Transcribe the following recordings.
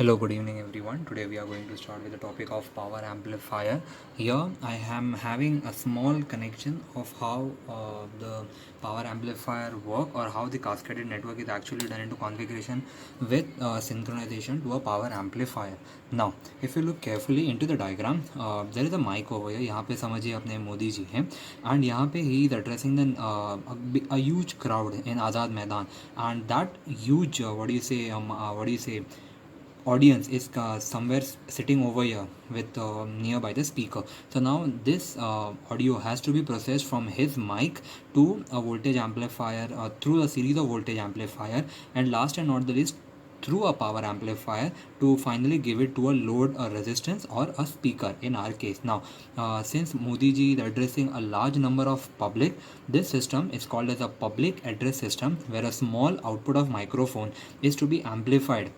Hello, good evening, everyone. Today we are going to start with the topic of power amplifier. Here I am having a small connection of how the power amplifier work, or how the cascaded network is actually done into configuration with synchronization to a power amplifier. Now, if you look carefully into the diagram, there is a mic over here. यहाँ पे समझिए अपने मोदी जी हैं, and यहाँ पे he is addressing a huge crowd in Azad Maidan, and that huge what do you say audience is somewhere sitting over here with nearby the speaker. So now this audio has to be processed from his mic to a voltage amplifier, through a series of voltage amplifier, and last and not the least through a power amplifier to finally give it to a load, a resistance, or a speaker in our case. Now since Modi ji is addressing a large number of public, this system is called as a public address system, where a small output of microphone is to be amplified.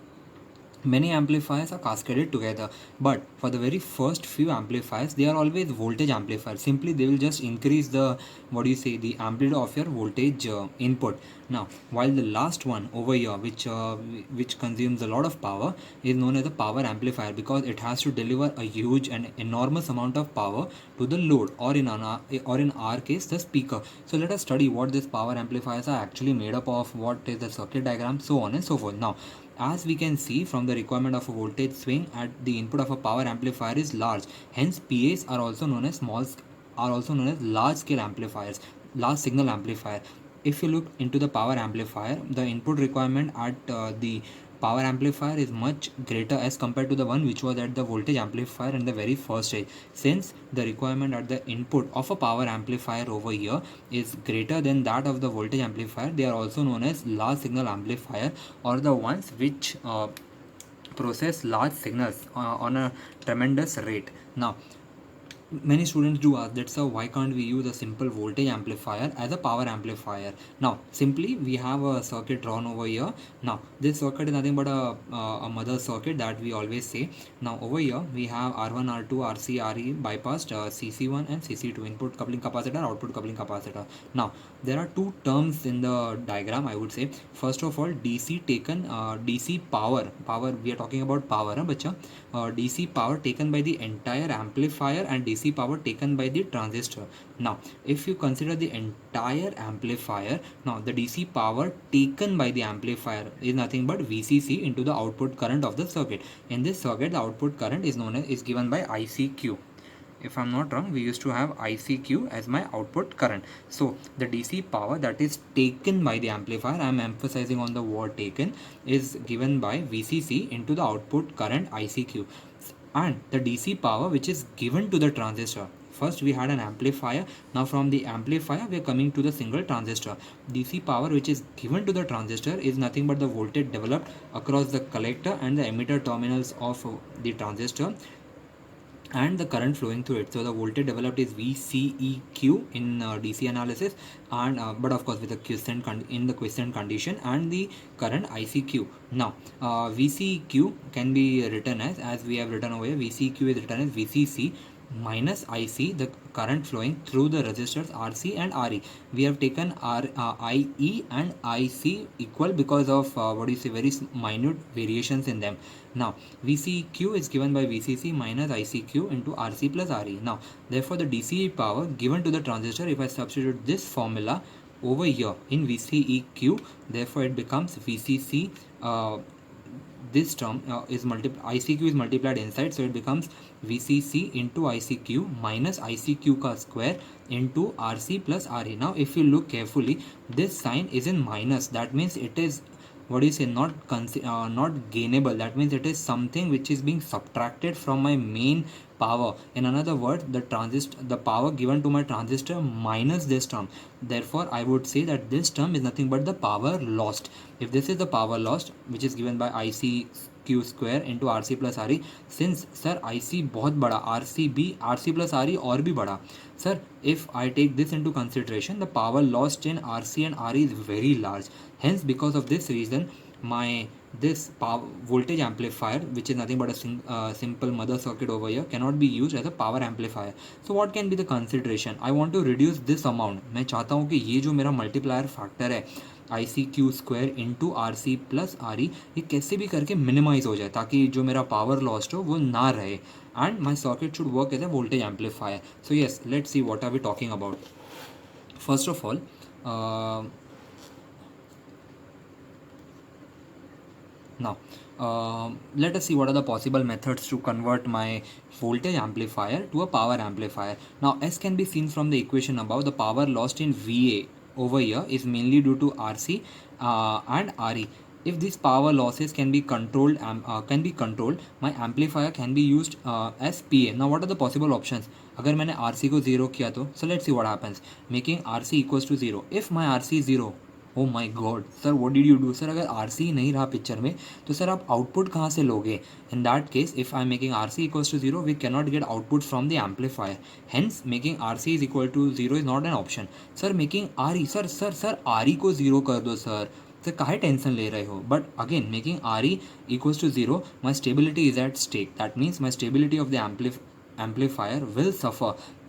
Many amplifiers are cascaded together, but for the very first few amplifiers they are always voltage amplifiers. Simply they will just increase the the amplitude of your voltage input. Now while the last one over here, which consumes a lot of power, is known as a power amplifier, because it has to deliver a huge and enormous amount of power to the load, or in our case the speaker. So let us study what these power amplifiers are actually made up of, what is the circuit diagram, so on and so forth. Now as we can see, from the requirement of a voltage swing at the input of a power amplifier is large. Hence PAs are also known as large scale amplifiers, large signal amplifier. If you look into the power amplifier, the input requirement at the power amplifier is much greater as compared to the one which was at the voltage amplifier in the very first stage. Since the requirement at the input of a power amplifier over here is greater than that of the voltage amplifier, they are also known as large signal amplifier, or the ones which process large signals on a tremendous rate. Now many students do ask that, sir, why can't we use a simple voltage amplifier as a power amplifier? Now simply we have a circuit drawn over here. Now this circuit is nothing but a mother circuit that we always say. Now over here we have R1, R2, RC, RE bypassed, CC1 and CC2, input coupling capacitor, output coupling capacitor. Now there are two terms in the diagram, I would say. First of all, DC taken, DC power we are talking about power, bacha. DC power taken by the entire amplifier, and DC power taken by the transistor. Now if you consider the entire amplifier, now the DC power taken by the amplifier is nothing but VCC into the output current of the circuit. In this circuit, the output current is given by ICQ. If I'm not wrong, we used to have ICQ as my output current. So the DC power that is taken by the amplifier, I'm emphasizing on the word taken, is given by VCC into the output current ICQ. And the DC power which is given to the transistor, first we had an amplifier, now from the amplifier we are coming to the single transistor. DC power which is given to the transistor is nothing but the voltage developed across the collector and the emitter terminals of the transistor, and the current flowing through it. So the voltage developed is VCEQ in DC analysis, and but of course with the quiescent condition, and the current ICQ. Now VCEQ can be written as we have written over here. VCEQ is written as VCC minus IC, the current flowing through the resistors RC and RE. We have taken IE and IC equal because of very minute variations in them. Now VCQ is given by VCC minus ICQ into RC plus RE. Now therefore the DC power given to the transistor, if I substitute this formula over here in VCEQ, therefore it becomes VCC, this term ICQ is multiplied inside, so it becomes VCC into ICQ minus ICQ ka square into RC plus RE. Now if you look carefully, this sign is in minus, that means it is not gainable. That means it is something which is being subtracted from my main power. In another word, the power given to my transistor minus this term. Therefore I would say that this term is nothing but the power lost. If this is the power lost which is given by ICQ square into RC plus RE, since sir IC बहुत बड़ा, RC plus RE और भी बड़ा, sir, if I take this into consideration, the power lost in RC and RE is very large. Hence because of this reason, this power voltage amplifier, which is nothing but a simple mother circuit over here, cannot be used as a power amplifier. So what can be the consideration? I want to reduce this amount. मैं चाहता हूँ कि ये जो मेरा multiplier factor है, I C Q square into R C plus R E, ये कैसे भी करके मिनिमाइज हो जाए ताकि जो मेरा पावर लॉस्ट हो वो ना रहे, and my socket should work as a voltage amplifier. So yes, let's see what are we talking about. First of all, now let us see what are the possible methods to convert my voltage amplifier to a power amplifier. Now, as can be seen from the equation above, the power lost in VA over here is mainly due to RC and RE. If these power losses can be controlled, my amplifier can be used as PA. Now, what are the possible options? अगर मैंने RC को zero किया तो, so let's see what happens. Making RC equals to zero. If my RC is zero, oh my god sir, what did you do sir? अगर R C नहीं रहा picture में तो सर आप आउटपुट कहाँ से लोगे? In that case, if I am making R C equals to zero, we can not get output from the amplifier. Hence making R C is equal to zero is not an option. Sir making R E, sir sir sir R E को zero कर दो sir. Sir काहे tension ले रहे हो? But again, making R E equals to zero, my stability is at stake. That means my stability of the amplifier will suffer,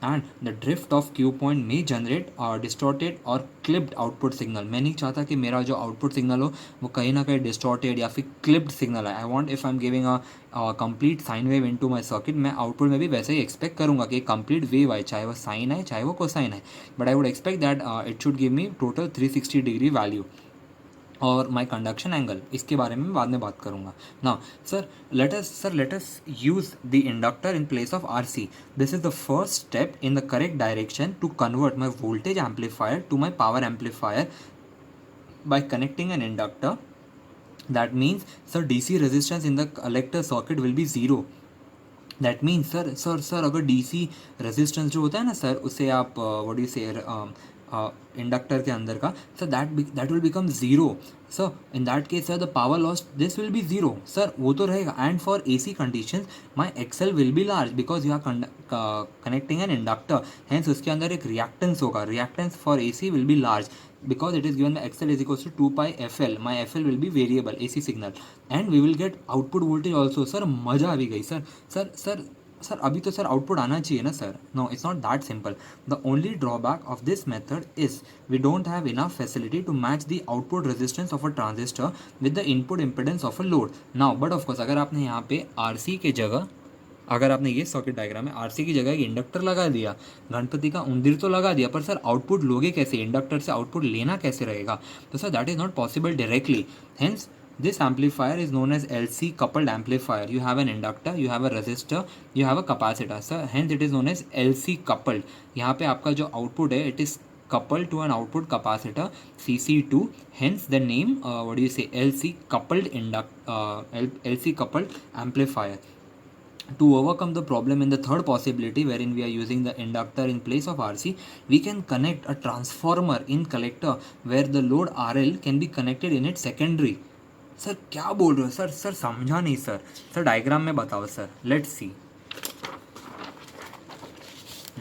and the drift of Q point may generate distorted or clipped output signal. मैं नहीं चाहता कि मेरा जो output signal हो वो कहीं ना कहीं डिस्टॉर्टेड या फिर क्लिप्ड सिग्नल है. I want, if I am giving a complete sine wave into my circuit, मैं आउटपुट में भी वैसे ही एक्सपेक्ट करूंगा कि कंप्लीट वेव आए, चाहे वो साइन है चाहे वो कोसाइन है. But I would expect that it should give me total 360 degree value. और माई कंडक्शन एंगल, इसके बारे में बाद में बात करूँगा. Now sir let us use the inductor in place of R C. This is the first step in the correct direction to convert my voltage amplifier to my power amplifier by connecting an inductor. That means, sir, DC resistance in the collector circuit will be zero. That means, sir अगर DC resistance जो होता है ना sir, उसे आप what do you say, inductor के अंदर का, sir that will become zero. Sir in that case sir the power loss this will be zero. Sir वो तो रहेगा. And for AC conditions my XL will be large because you are connecting an inductor. Hence उसके अंदर एक reactance होगा. Reactance for AC will be large because it is given by XL is equals to 2 pi FL. My FL will be variable AC signal and we will get output voltage also. Sir मज़ा आ भी गई sir. Sir sir sir अभी तो sir output आना चाहिए ना sir. No, it's not that simple. The only drawback of this method is we don't have enough facility to match the output resistance of a transistor with the input impedance of a load. Now but of course अगर आपने यहाँ पे RC के जगह, अगर आपने ये circuit diagram में RC की जगह एक इंडक्टर लगा दिया, गणपति का उंदीर तो लगा दिया, पर सर आउटपुट लोगे कैसे? इंडक्टर से आउटपुट लेना कैसे रहेगा? तो sir that is not possible directly. Hence this amplifier is known as LC coupled amplifier. You have an inductor, you have a resistor, you have a capacitor. So hence it is known as LC coupled. यहाँ पे आपका जो output है it is coupled to an output capacitor CC2. Hence the name what do you say, LC coupled LC coupled amplifier. To overcome the problem in the third possibility wherein we are using the inductor in place of RC, we can connect a transformer in collector where the load RL can be connected in its secondary. Sir क्या बोल रहे हो sir? Sir समझा नहीं sir. Sir diagram में बताओ sir. Let's see.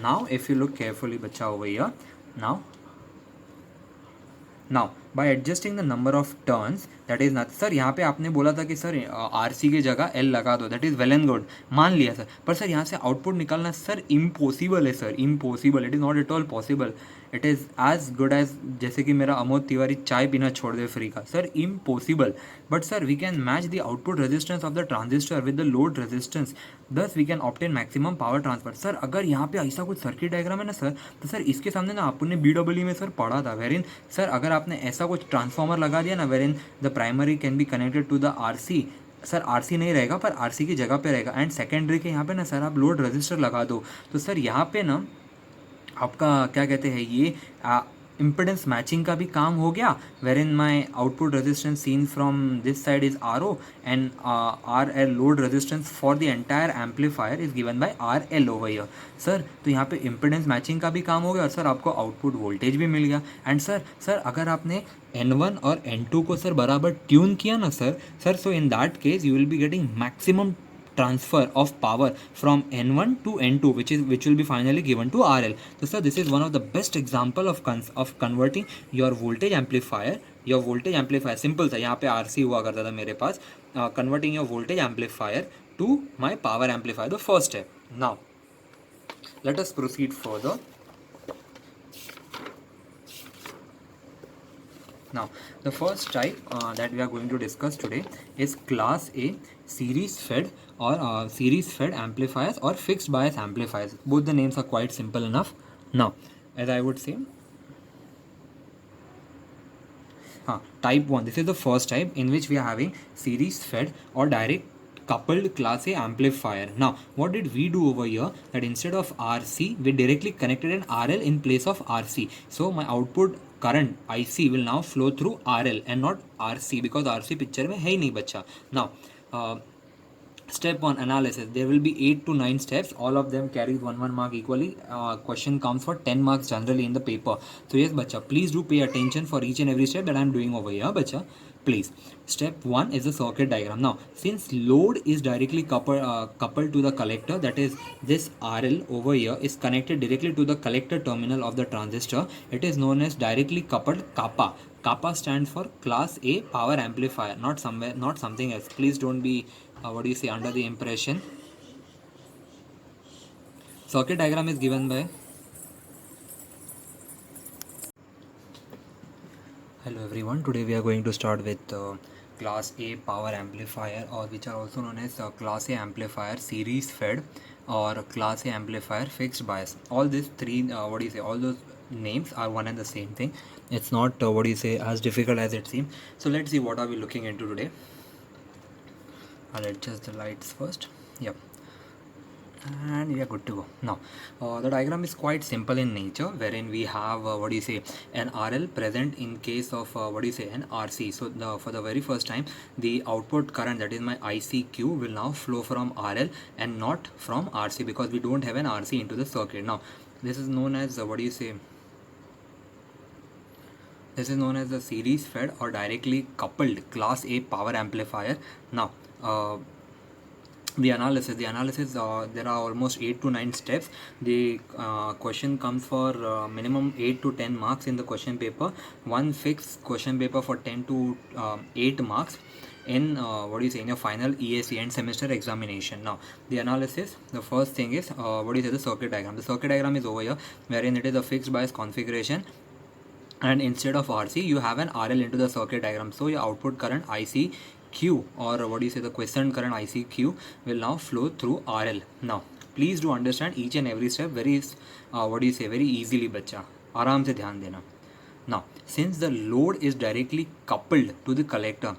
Now if you look carefully बच्चा over here. Now by adjusting the number of turns, that is not, sir यहाँ पे आपने बोला था कि सर RC की जगह L लगा दो, that is well and good, मान लिया सर. पर सर यहाँ से आउटपुट निकालना सर इम्पॉसिबल है sir, impossible. It is not at all possible. It is as good as जैसे कि मेरा अमोद तिवारी चाय पीना छोड़ दे फ्री का. Sir impossible. But sir we can match the output resistance of the transistor with the load resistance, thus we can obtain maximum power transfer. Sir अगर यहाँ पे ऐसा कुछ सर्किट डायग्राम है ना सर, तो सर इसके सामने ना आपने BEE में सर पढ़ा था, वेरिन सर अगर आपने ऐसा कुछ ट्रांसफॉर्मर लगा दिया ना wherein the primary can be connected to the RC. Sir RC नहीं रहेगा पर RC की जगह पे रहेगा. एंड सेकेंडरी के यहाँ पे ना सर आप लोड रजिस्टर लगा दो. तो सर यहाँ पे ना आपका क्या कहते हैं, ये इम्पिडेंस मैचिंग का भी काम हो गया, where in my output resistance seen from this side is RO and RL load resistance for the entire amplifier is given by RL over here. Sir तो यहाँ पे इम्पिडेंस मैचिंग का भी काम हो गया और सर आपको आउटपुट वोल्टेज भी मिल गया. एंड सर अगर आपने N1 और N2 को सर बराबर ट्यून किया ना sir so in that case you will be getting maximum transfer of power from N1 to N2 which will be finally given to RL. So sir, this is one of the best example of converting your voltage amplifier. Simple था, यहाँ पे RC हुआ करता था मेरे पास. Converting your voltage amplifier to my power amplifier, the first step. Now let us proceed further. Now, the first type that we are going to discuss today is Class A series fed or series fed amplifiers or fixed bias amplifiers. Both the names are quite simple enough. Now, as I would say, type 1, this is the first type in which we are having series fed or direct coupled class A amplifier. Now, what did we do over here? That instead of RC, we directly connected an RL in place of RC. So my output current IC will now flow through RL and not RC, because RC picture में है ही नहीं बच्चा. Now, step 1 analysis. There will be 8 to 9 steps. All of them carries 1 mark equally. Question comes for 10 marks generally in the paper. So yes, bacha, please do pay attention for each and every step that I am doing over here, bacha. Please. Step 1 is the circuit diagram. Now, since load is directly coupled to the collector, that is this RL over here is connected directly to the collector terminal of the transistor. It is known as directly coupled kappa. Kappa stands for Class A power amplifier, not something else. Please don't be under the impression. Circuit diagram is given by. Hello everyone, today we are going to start with Class A power amplifier, or which are also known as Class A amplifier series fed or Class A amplifier fixed bias. All these three, all those names are one and the same thing. It's not as difficult as it seems. So let's see what are we looking into today. I'll adjust the lights first. Yep, and we are good to go. Now, the diagram is quite simple in nature, wherein we have an RL present in case of an RC. So for the very first time, the output current, that is my ICQ, will now flow from RL and not from RC, because we don't have an RC into the circuit. Now, this is known as this is known as the series fed or directly coupled Class A power amplifier. Now, the analysis, there are almost 8 to 9 steps. The question comes for minimum 8 to 10 marks in the question paper. One fixed question paper for 10 to 8 marks in in your final ESE end semester examination. Now, the analysis, the first thing is the circuit diagram. The circuit diagram is over here, wherein it is a fixed bias configuration, and instead of RC you have an RL into the circuit diagram. So your output current ICQ, or the quiescent current ICQ, will now flow through RL. Now please do understand each and every step very very easily, बच्चा आराम से ध्यान देना. Now, since the load is directly coupled to the collector,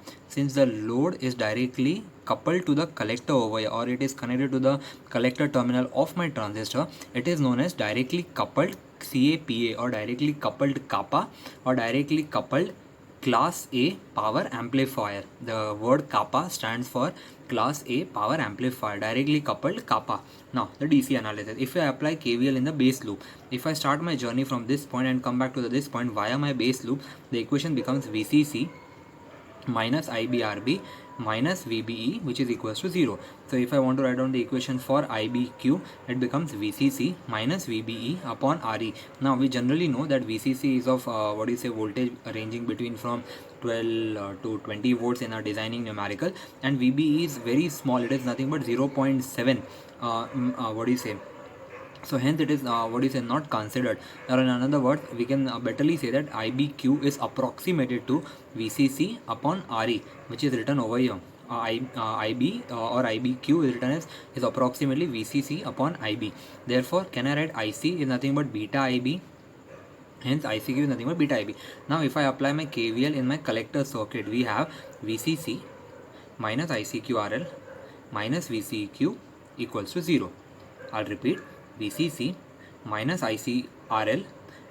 over here, or it is connected to the collector terminal of my transistor, it is known as directly coupled CAPA, or directly coupled kappa, or directly coupled Class A power amplifier. The word kappa stands for Class A power amplifier, directly coupled kappa. Now, the DC analysis. If I apply KVL in the base loop, if I start my journey from this point and come back to this point via my base loop, the equation becomes VCC minus IBRB minus VBE, which is equals to 0. So if I want to write down the equation for IBQ, it becomes VCC minus VBE upon RE. Now we generally know that VCC is of voltage ranging between from 12 to 20 volts in our designing numerical, and VBE is very small. It is nothing but 0.7 so hence it is not considered. Or in another word, we can betterly say that IBQ is approximated to VCC upon RE, which is written over here. IB or IBQ is written is approximately VCC upon IB. Therefore, can I write IC is nothing but beta IB? Hence ICQ is nothing but beta IB. Now if I apply my KVL in my collector circuit, we have VCC minus ICQRL minus VCQ equals to 0. I'll repeat, VCC minus ICRL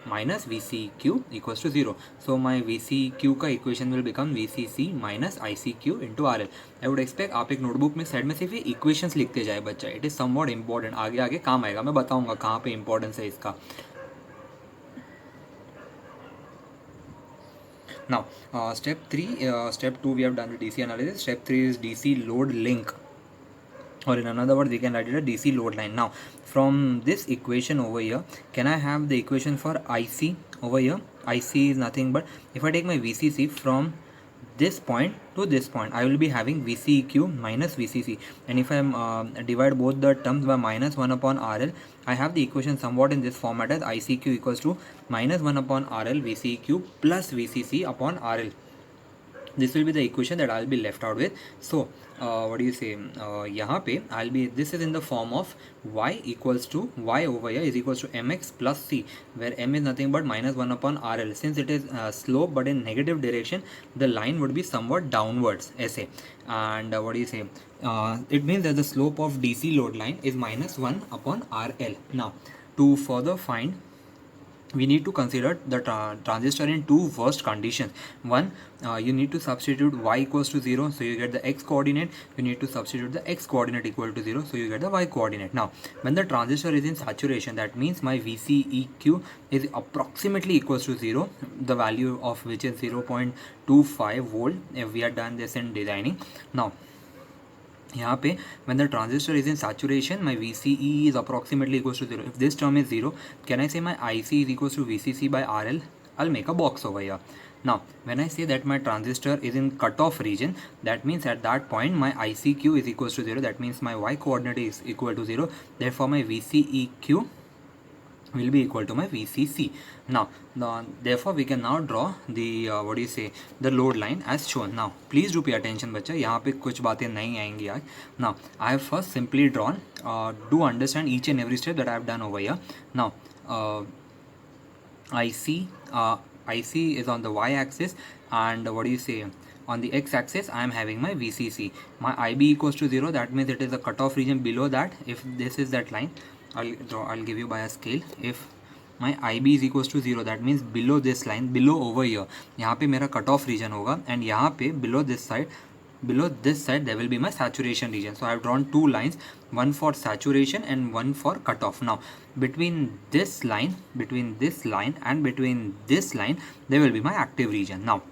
minus VCQ equals to 0. So my VCQ का equation will become VCC minus ICQ into RL. I would expect आप एक notebook में side में सिर्फ ये equations लिखते जाए बच्चा. It is somewhat important. आगे आगे काम आएगा. मैं बताऊंगा कहाँ पे importance है इसका. Now, step 2 we have done the DC analysis. Step 3 is DC load link, or in another word we can write it a DC load line. Now from this equation over here, can I have the equation for IC over here? IC is nothing but, if I take my VCC from this point to this point, I will be having VCEQ minus VCC, and if I am divide both the terms by minus 1 upon RL, I have the equation somewhat in this format as ICQ equals to minus 1 upon RL VCEQ plus VCC upon RL. This will be the equation that I'll be left out with. So what do you say, यहाँ पे I'll be, this is in the form of y equals to, y over here is equals to mx plus c, where m is nothing but minus 1 upon RL. Since it is slope but in negative direction, the line would be somewhat downwards ऐसे, and what do you say, it means that the slope of DC load line is minus 1 upon RL. Now to further find, we need to consider the transistor in two worst conditions. One, you need to substitute y equals to 0, so you get the x coordinate. You need to substitute the x coordinate equal to 0, so you get the y coordinate. Now when the transistor is in saturation, that means my VCEQ is approximately equals to 0, the value of which is 0.25 volt if we are done this in designing. Now यहाँ पे when the transistor is in saturation, my VCE is approximately equals to 0. If this term is 0, can I say my IC is equals to VCC by RL? I'll make a box over here. Now when I say that my transistor is in cutoff region, that means at that point my ICQ is equals to 0, that means my y coordinate is equal to 0, therefore my VCEQ will be equal to my VCC. Now therefore we can now draw the what do you say, the load line as shown. Now please do pay attention बच्चा, यहाँ पे कुछ बातें नहीं आएंगी आज. Now I have first simply drawn, do understand each and every step that I have done over here. Now IC is on the y axis, and what do you say, on the x axis I am having my VCC. My IB equals to 0, that means it is the cutoff region below that. If this is that line, I'll give you by a scale. If my IB is equals to 0, that means below this line, below over here, यहाँ पे मेरा cut off reason होगा, and यहाँ पे below this side there will be my saturation region. So I have drawn two lines, one for saturation and one for cutoff. Now between this line and between this line there will be my active region. Now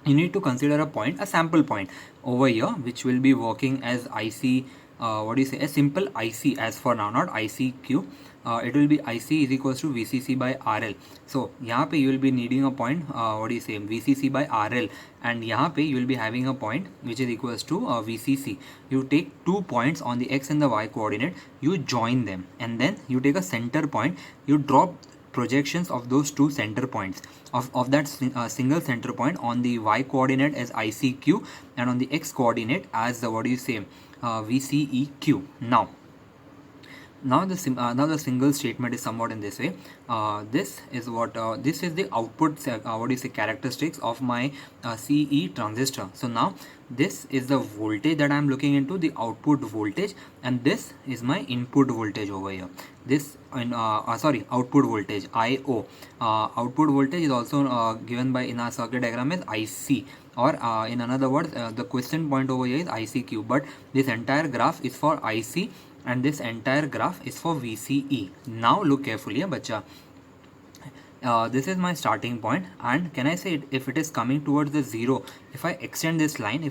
you need to consider a point, a sample point over here, which will be working as IC, what do you say, a simple IC as for now, not ICQ. It will be IC is equals to VCC by RL. So यहाँ पे you will be needing a point, what do you say, VCC by RL, and यहाँ पे you will be having a point which is equals to VCC. You take 2 points on the x and the y coordinate, you join them, and then you take a center point, you drop projections of those two center points of that single center point on the y coordinate as ICQ and on the x coordinate as the, what do you say, VCEQ. Now the single statement is somewhat in this way. This is what this is the output, what do you say, characteristics of my CE transistor. So now this is the voltage that I am looking into, the output voltage, and this is my input voltage over here. This output voltage IO. Output voltage is also given by, in our circuit diagram, as IC, or in another words, the question point over here is ICQ, but this entire graph is for IC and this entire graph is for VCE. Now look carefully, bacha. This is my starting point, and can I say if it is coming towards the 0, if I extend this line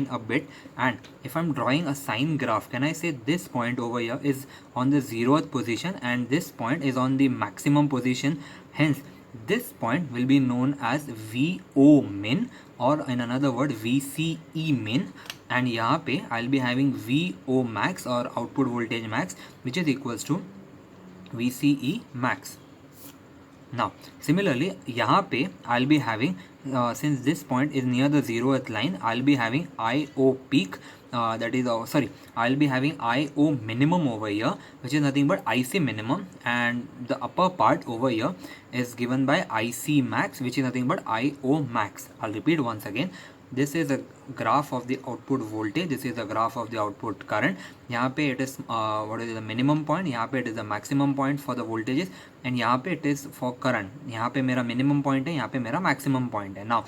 a bit, and if I'm drawing a sine graph, can I say this point over here is on the 0th position and this point is on the maximum position? Hence this point will be known as VO min, or in another word VCE min, and यहाँ पे I'll be having VO max or output voltage max, which is equals to VCE max. Now similarly यहाँ पे I'll be having, since this point is near the 0th line, I'll be having IO peak, that is I'll be having IO minimum over here, which is nothing but IC minimum, and the upper part over here is given by IC max, which is nothing but IO max. I'll repeat once again. This is a graph of the output voltage, this is the graph of the output current. यहाँ पे it is what is the minimum point, यहाँ पे it is the maximum point for the voltages, and यहाँ पे it is for current. यहाँ पे मेरा minimum point है, यहाँ पे मेरा maximum point है. Now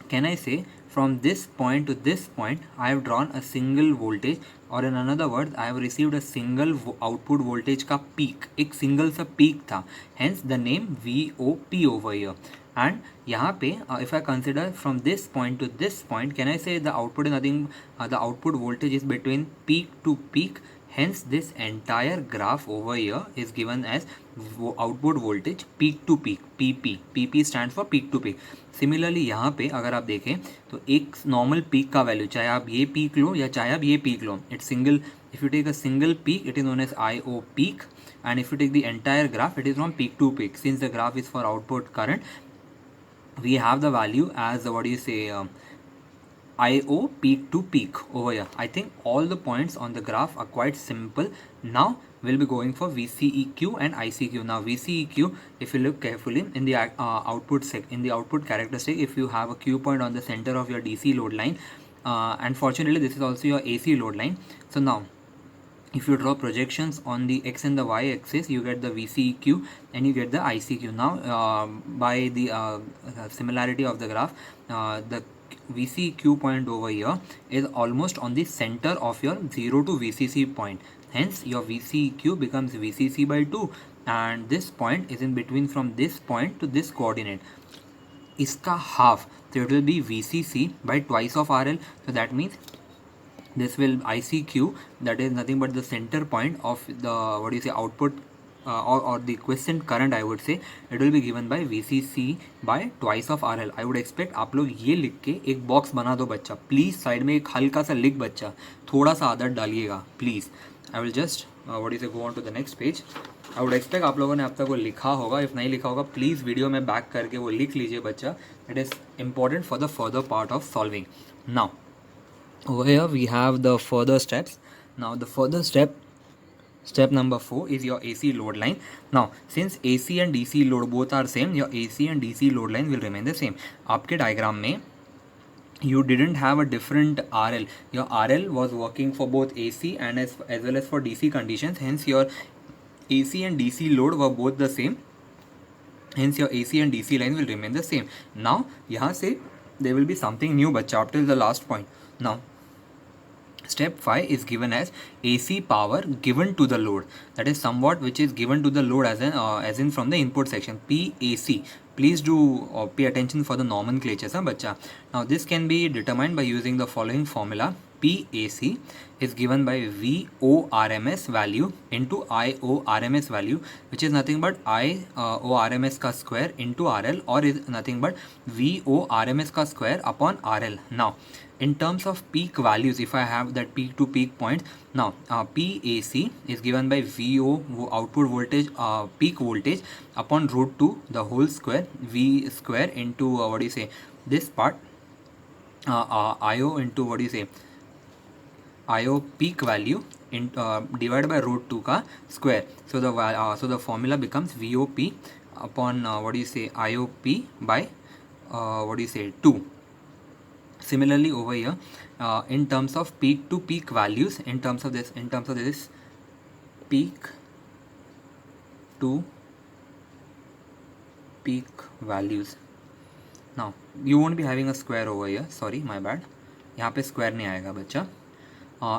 can I say from this point to this point I have drawn a single voltage, or in another words I have received a single output voltage का peak, एक single सा peak था, hence the name VOP over here. And यहाँ पे if I consider from this point to this point, can I say the output is nothing, the output voltage is between peak to peak, hence this entire graph over here is given as output voltage peak to peak, PP. PP stands for peak to peak. Similarly यहाँ पे अगर आप देखें तो एक normal peak का value, चाहे आप ये पीक लो या चाहे आप ये पीक लो, it's single, if you take a single peak it is known as IO peak, and if you take the entire graph it is from peak to peak. Since the graph is for output current, we have the value as what do you say, IO peak to peak over here. I think all the points on the graph are quite simple. Now we'll be going for VCEQ and ICQ. Now VCEQ, if you look carefully in the in the output characteristic, if you have a Q point on the center of your DC load line, and fortunately this is also your AC load line. So now if you draw projections on the x and the y axis, you get the VCEQ and you get the ICQ. Now by the similarity of the graph, the VCEQ point over here is almost on the center of your 0 to VCC point. Hence your VCEQ becomes VCC by 2, and this point is in between from this point to this coordinate. Iska half, so it will be VCC by twice of RL. So that means this will ICQ, that is nothing but the center point of the what do you say output, or the quiescent current, I would say. It will be given by VCC by twice of RL. I would expect आप लोग ये लिख के एक box बना दो बच्चा, please side में एक हल्का सा लिख बच्चा, थोड़ा सा आदत डालिएगा please. I will just what is go on to the next page. I would expect आप लोगों ने अब तक वो लिखा होगा. इफ़ नहीं लिखा होगा प्लीज़ वीडियो में बैक करके वो लिख लीजिए बच्चा. It is important for the further part of solving. Now over here we have the further steps. Now the further step number 4 is your AC load line. Now since AC and DC load both are same, your AC and DC load line will remain the same. आपके diagram में you didn't have a different RL. Your RL was working for both AC and as well as for DC conditions. Hence your AC and DC load were both the same. Hence your AC and DC line will remain the same. Now यहाँ से there will be something new बच्चा up till the last point. Now step 5 is given as AC power given to the load, that is somewhat which is given to the load as in from the input section, PAC. Please do pay attention for the nomenclatures, bacha. Now this can be determined by using the following formula. PAC is given by VORMS value into IORMS value, which is nothing but IORMS ka square into RL, or is nothing but VORMS ka square upon RL. Now in terms of peak values, if I have that peak to peak points, now PAC is given by VO, output voltage, peak voltage upon root 2 the whole square, V square into what do you say, this part, IO into what do you say, IO peak value in divided by root 2 ka square. So the formula becomes VOP upon what do you say, IOP by what do you say, 2. Similarly over here, in terms of peak to peak values, in terms of this peak to peak values. Now you won't be having a square over here, sorry, my bad, यहाँ पे square नहीं आएगा बच्चा.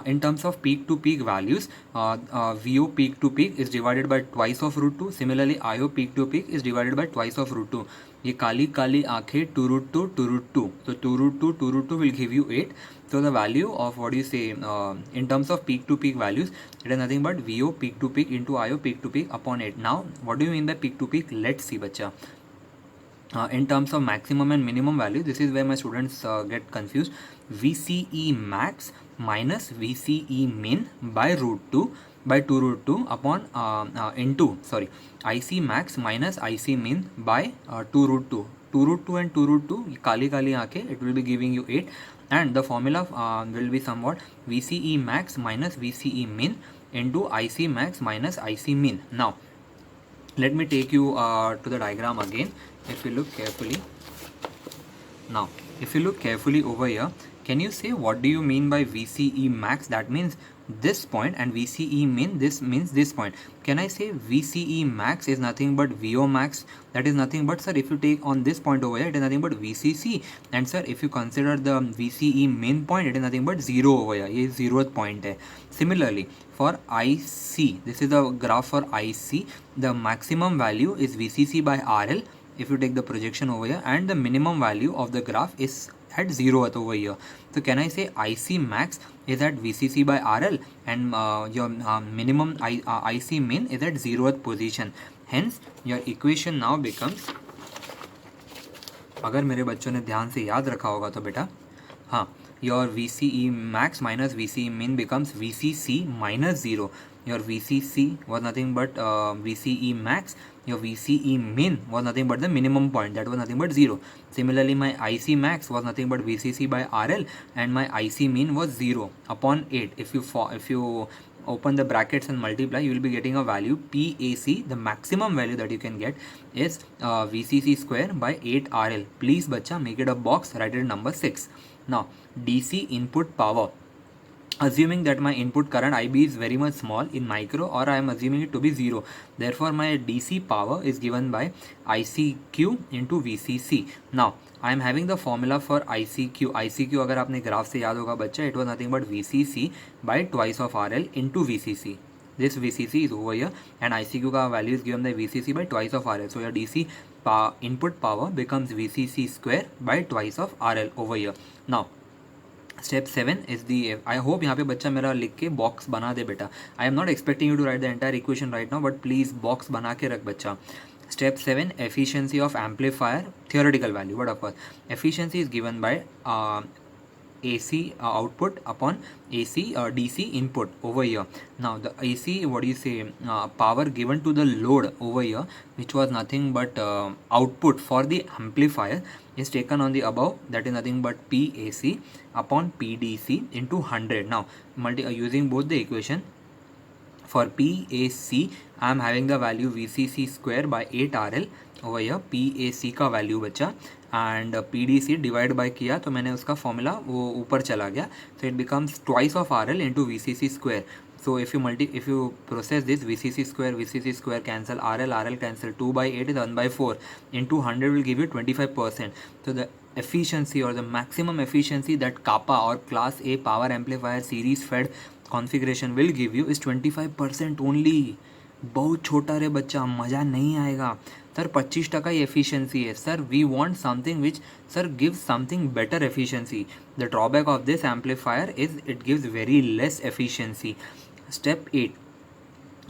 In terms of peak to peak values, VO peak to peak is divided by twice of root 2. Similarly IO peak to peak is divided by twice of root 2. ये काली काली आंखें 2 root 2 2 root 2. So 2 root 2 will give you 8. So the value of what do you say, in terms of peak to peak values, it is nothing but VO peak to peak into IO peak to peak upon 8. Now what do you mean by peak to peak? Let's see bacha. In terms of maximum and minimum value, this is where my students get confused. VCE max minus VCE min by root 2 by 2 root 2 upon into, sorry, IC max minus IC min by 2 root 2. 2 root 2 and 2 root 2 kali kali aake, it will be giving you 8, and the formula will be somewhat VCE max minus VCE min into IC max minus IC min. Now let me take you to the diagram again. If you look carefully, now if you look carefully over here, can you say what do you mean by VCE max? That means this point, and VCE min, this means this point. Can I say VCE max is nothing but VO max? That is nothing but, sir, if you take on this point over here, it is nothing but VCC, and sir, if you consider the VCE min point, it is nothing but 0 over here. ये 0th point है. Similarly for IC, this is the graph for IC. The maximum value is VCC by RL if you take the projection over here, and the minimum value of the graph is at 0th over here. So can I say IC max is at VCC by RL, and your minimum IC min is at 0th position. Hence your equation now becomes अगर मेरे बच्चों ने ध्यान से याद रखा होगा तो बेटा, हाँ, your VCE max minus VCE min becomes VCC minus 0. Your VCC was nothing but VCE max. Your VCE min was nothing but the minimum point, that was nothing but 0. Similarly, my IC max was nothing but VCC by RL, and my IC min was 0 upon 8. If you open the brackets and multiply, you will be getting a value PAC. The maximum value that you can get is VCC square by 8 RL. Please bacha, make it a box, write it number 6. Now DC input power, assuming that my input current IB is very much small in micro, or I am assuming it to be 0, therefore my DC power is given by ICQ into VCC. Now I am having the formula for ICQ. ICQ अगर आपने graph से याद होगा बच्चा, it was nothing but VCC by twice of RL into VCC. This VCC is over here, and ICQ का value is given by VCC by twice of RL. So your DC input power becomes VCC square by twice of RL over here. Now step 7 is the, I hope यहाँ पे बच्चा मेरा लिख के box बना दे बेटा. I am not expecting you to write the entire equation right now, but please box बना के रख बच्चा. Step 7, efficiency of amplifier theoretical value, but of course efficiency is given by AC output upon AC DC input over here. Now the AC, what do you say, power given to the load over here, which was nothing but output for the amplifier, is taken on the above, that is nothing but PAC upon PDC into 100. Now using both the equation, for PAC I am having the value VCC square by 8 RL over here, PAC का value बचा, and PDC divide by किया तो मैंने उसका formula वो ऊपर चला गया, so it becomes twice of RL into VCC square. So if you process this, VCC square cancel, RL cancel, 2 by 8 is 1 by 4 into 100 will give you 25%. So the efficiency or the maximum efficiency that kappa or class A power amplifier series fed configuration will give you is 25% only. बहुत छोटा रे बच्चा, मज़ा नहीं आएगा sir. 25% ही efficiency है sir. We want something which sir gives something better efficiency. The drawback of this amplifier is it gives very less efficiency. Step 8,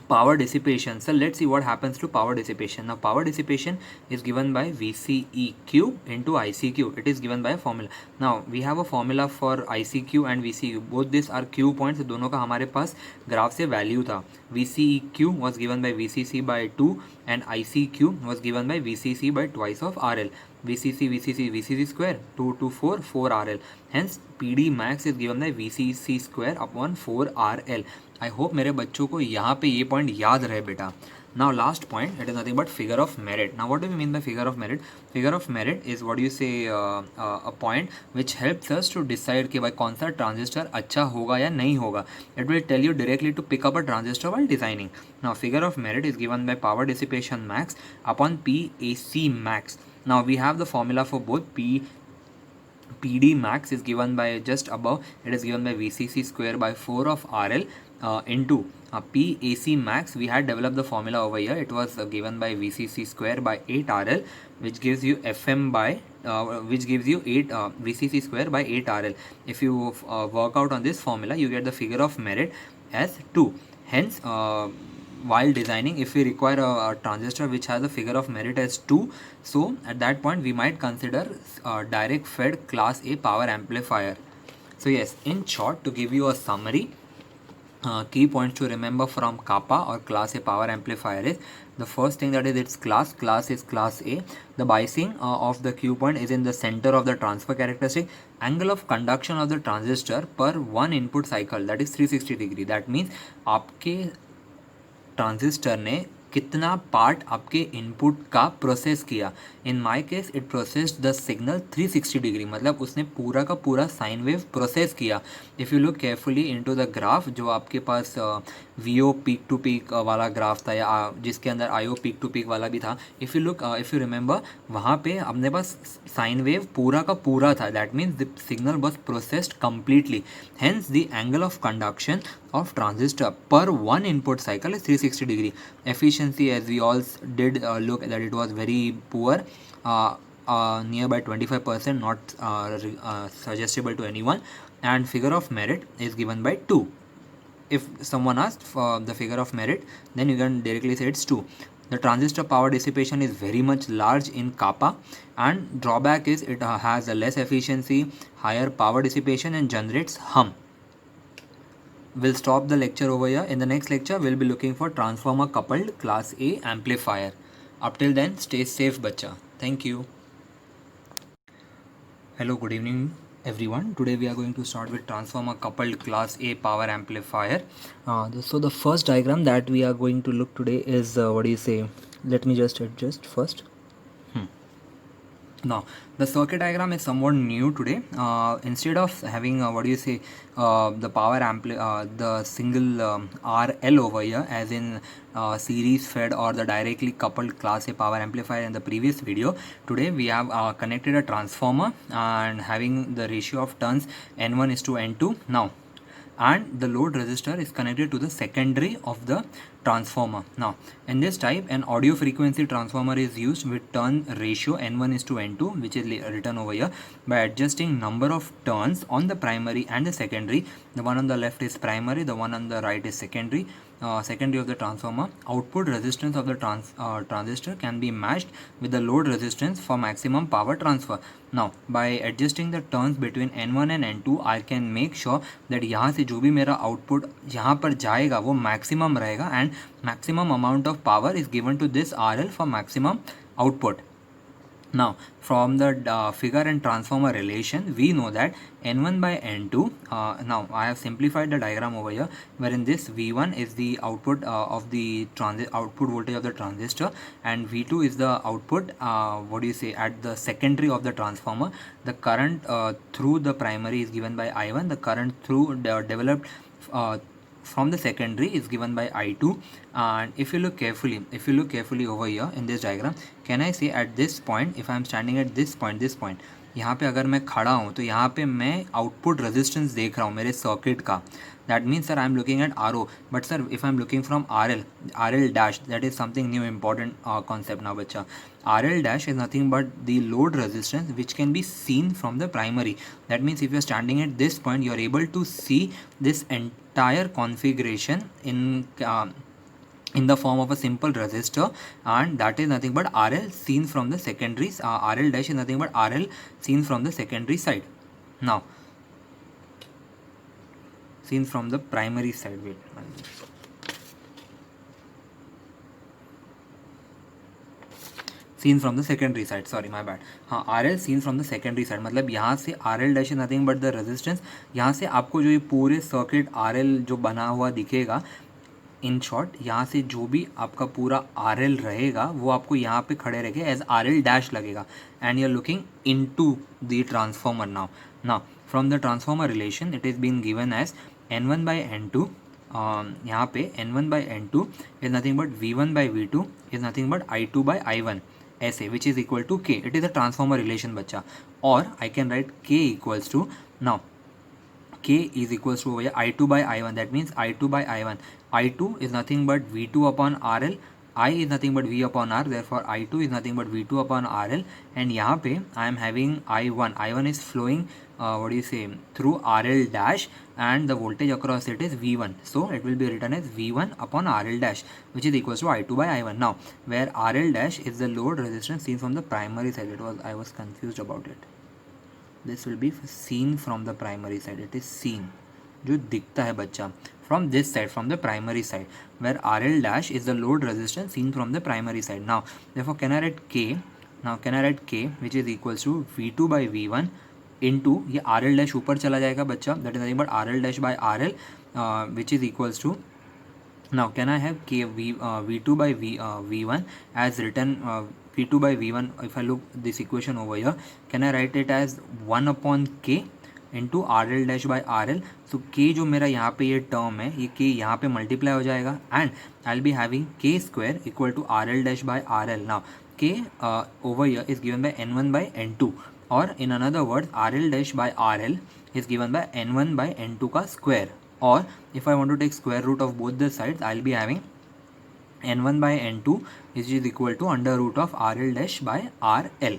power dissipation. So let's see what happens to power dissipation. Now power dissipation is given by VCEQ into ICQ. It is given by a formula. Now we have a formula for ICQ and VCEQ. Both these are Q points. दोनों का हमारे पास graph से value था. VCEQ was given by VCC by 2 and ICQ was given by VCC by twice of RL. VCC square 2 to 4 4 RL. Hence PD max is given by VCC square upon 4 RL. I hope मेरे बच्चों को यहाँ पे ये point याद रहे बेटा. Now last point, it is nothing but figure of merit. Now what do we mean by figure of merit? Figure of merit is what you say a point which helps us to decide कि भाई कौन सा transistor अच्छा होगा या नहीं होगा. It will tell you directly to pick up a transistor while designing. Now figure of merit is given by power dissipation max upon PAC max. Now we have the formula for both. PD max is given by just above, it is given by VCC square by 4 of RL into PAC max. We had developed the formula over here. It was given by VCC square by 8 RL, which gives you FM by which gives you 8 VCC square by 8 RL. If you work out on this formula, you get the figure of merit as 2. Hence while designing, if we require a transistor which has a figure of merit as 2, so at that point we might consider direct fed class A power amplifier. So yes, in short, to give you a summary, key points to remember from kappa or class A power amplifier is, the first thing that is its class is class A. The biasing of the Q point is in the center of the transfer characteristic. Angle of conduction of the transistor per one input cycle, that is 360 degree. That means आपके transistor ने कितना part आपके input का process किया. In my case it processed the signal 360 degree, मतलब उसने पूरा का पूरा साइन वेव प्रोसेस किया. If you look carefully into the graph, जो आपके पास VO पीक टू पीक वाला ग्राफ था, या जिसके अंदर IO पीक टू पीक वाला भी था, इफ़ यू रिमेंबर, वहाँ पे अपने पास साइन वेव पूरा का पूरा था. That means the signal was processed completely. Hence the angle of conduction of transistor per one input cycle is 360 degree. Efficiency, as we all did look, that it was very poor, nearby 25%, not suggestible to anyone. And figure of merit is given by 2. If someone asks for the figure of merit, then you can directly say it's 2. The transistor power dissipation is very much large in kappa, and drawback is it has a less efficiency, higher power dissipation, and generates hum. We'll stop the lecture over here. In the next lecture we'll be looking for transformer coupled class A amplifier. Up till then, stay safe bacha. Thank you. Hello, good evening everyone. Today we are going to start with transformer coupled class A power amplifier. So the first diagram that we are going to look today is what do you say, let me just adjust first. Now the circuit diagram is somewhat new today. Instead of having the power the single RL over here as in series fed or the directly coupled class A power amplifier in the previous video, today we have connected a transformer and having the ratio of turns N1 is to N2 now, and the load resistor is connected to the secondary of the transformer. Now in this type, an audio frequency transformer is used with turn ratio N1 is to N2, which is written over here by adjusting number of turns on the primary and the secondary. The one on the left is primary, the one on the right is secondary. Secondary of the transformer. Output resistance of the transistor can be matched with the load resistance for maximum power transfer. Now by adjusting the turns between N1 and N2, I can make sure that यहाँ से जो भी मेरा output यहाँ पर जाएगा वो maximum रहेगा, and maximum amount of power is given to this RL for maximum output. Now from the figure and transformer relation, we know that N1 by N2, now I have simplified the diagram over here, wherein this V1 is the output of the output voltage of the transistor, and V2 is the output at the secondary of the transformer. The current through the primary is given by I1, the current through developed from the secondary is given by I2. And if you look carefully over here in this diagram, can I say at this point, if I am standing at this point यहाँ पे अगर मैं खड़ा हूँ तो यहाँ पे मैं आउटपुट रेजिस्टेंस देख रहा हूँ मेरे सर्किट का. That means sir I am looking at RO, but sir if I am looking from RL dash, that is something new important concept now बच्चा. RL dash is nothing but the load resistance which can be seen from the primary. That means if you are standing at this point, you are able to see this entire configuration in the form of a simple resistor, and that is nothing but RL seen from the secondaries. RL dash is nothing but RL seen from the secondary side. Now seen from the primary side, wait, seen from the secondary side, sorry my bad. हाँ, RL seen from the secondary side मतलब यहाँ से RL dash is nothing but the resistance. यहाँ से आपको जो ये पूरे सर्किट RL जो बना हुआ दिखेगा, इन शॉर्ट यहाँ से जो भी आपका पूरा RL रहेगा वो आपको यहाँ पे खड़े रह के एज RL डैश लगेगा, and you are looking into the transformer. Now from the transformer relation it is been given as N1 by N2. यहाँ पे N1 by N2 is nothing but V1 by V2 is nothing but I2 by I1 ऐसे, which is equal to K. It is a transformer relation बच्चा, और I can write K equals to, now K is equals to over here I2 by I1. That means I2 by I1. I2 is nothing but V2 upon RL. I is nothing but V upon R. Therefore, I2 is nothing but V2 upon RL. And यहाँ पे I am having I1. I1 is flowing through RL dash, and the voltage across it is V1. So it will be written as V1 upon RL dash, which is equals to I2 by I1. Now, where RL dash is the load resistance seen from the primary side. I was confused about it. This will be seen from the primary side. It is seen, जो दिखता है बच्चा, from this side, from the primary side, where RL dash is the load resistance seen from the primary side. Now therefore can I write K, which is equals to V2 by V1 into ये RL dash ऊपर चला जाएगा बच्चा, that is nothing but RL dash by RL, which is equals to, now can I have V2 by V1 as written, V2 by V1, if I look this equation over here, can I write it as 1 upon K into RL dash by RL. So K जो मेरा यहाँ पे ये term है, ये K यहाँ पे multiply हो जाएगा, and I'll be having K square equal to RL dash by RL. Now K over here is given by N1 by N2, or in another word RL dash by RL is given by N1 by N2 का square, or if I want to take square root of both the sides, I'll be having N1 by N2 which is equal to under root of RL dash by RL.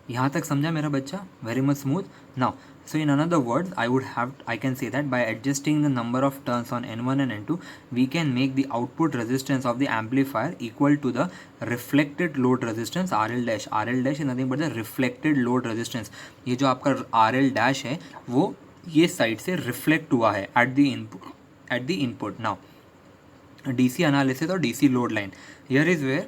यहाँ तक समझा मेरा बच्चा? Very much smooth. Now So in another words, I can say that by adjusting the number of turns on N1 and N2, we can make the output resistance of the amplifier equal to the reflected load resistance RL dash. RL dash is nothing but the reflected load resistance. ये जो आपका RL dash है वो ये side से reflect हुआ है at the input. Now DC analysis or DC load line. Here is where